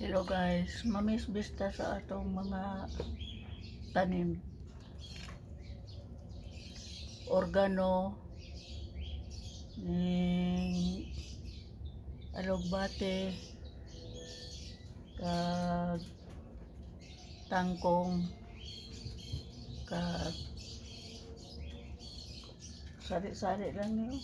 Hello guys, mamisbista sa atong mga tanim. Organo, ning alugbate, kag tangkong, kag sari-sari lang niyo.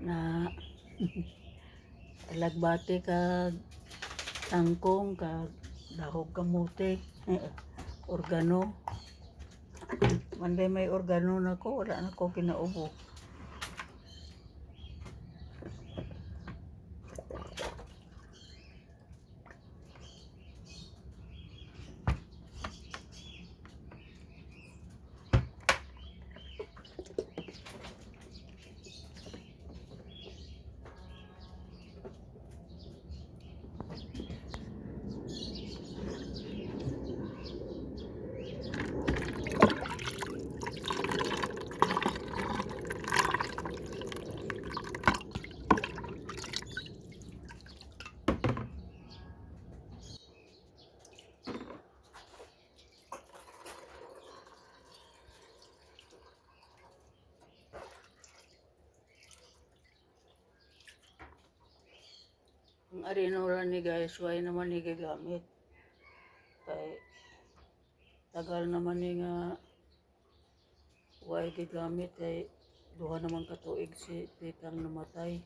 Na alagbate kag tangkong kag dahog kamote, organo. Manday may organo na ko, wala na ko kinaubo. Ang arinura ni guys, why naman ni gagamit. Kay tagal naman ni nga why gagamit kay duha naman katuig si titang namatay.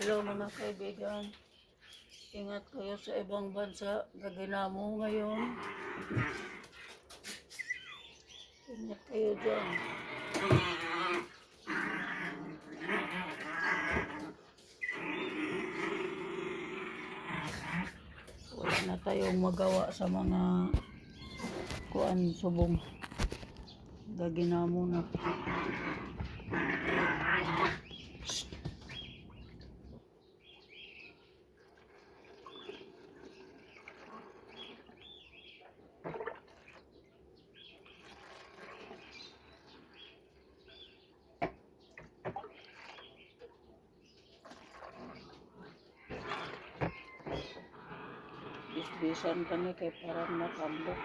Hello mga kaibigan, ingat kayo sa ibang bansa, gaginamo ngayon. Ingat kayo dyan. Wala na tayong magawa sa mga kuan subong. Gaginamo na. Bisbisan kami kay parang nakambok.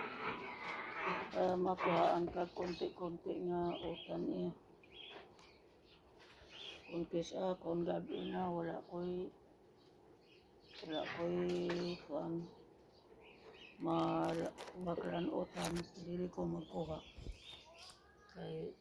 Makuhaan ka konti-konti nga utan iya. Kung kisa, kung gabi na, wala ko'y kuan baklan utan, dili ko magkuha. Kay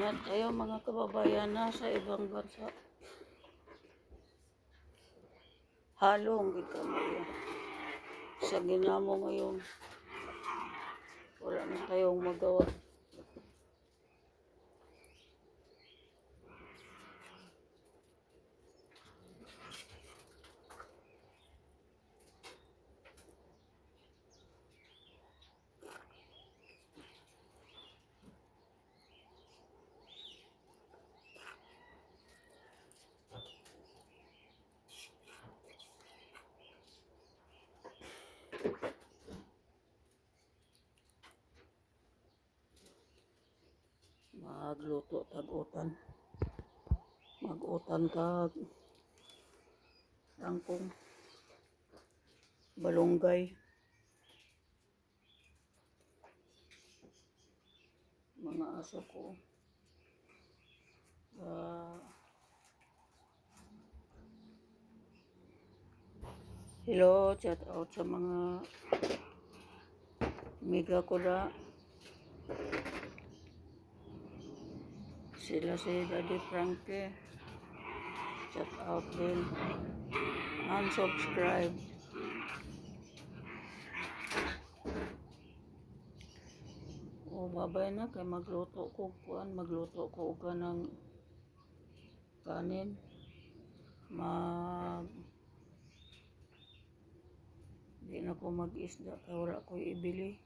Ingat kayo mga kababayan na sa ibang bansa. Halong gid kamo sa ginamo ngayon. Wala na tayong magawa. Magluto tag-utan. Mag-utan kag tangkong balunggay. Mga aso ko. Hello, shout out sa mga amiga ko na. Sila si Daddy Frankie. Shout out din. Unsubscribe. O babay na kay magluto ko kuan, magluto ko og kanang kanin. Di na ko mag-isda kay wala ko ibili.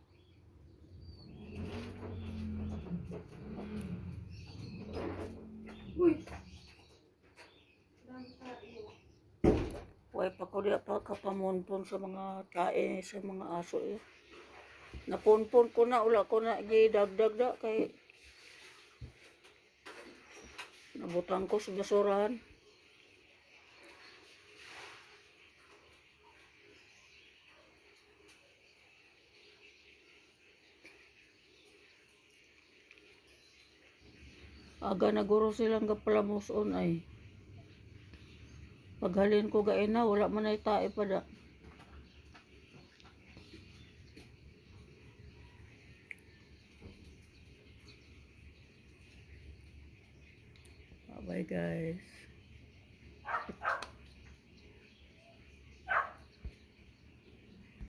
Uy. Way pa ko diya pa kapamunpon sa mga tae sa mga aso eh. Napunpon ko na, wala ko na gidagdag da kay nabutang ko sa basurahan. Aga na guro silang gapalamuson ay. Paghalin ko gaina, wala man ay tae pa da. Bye guys.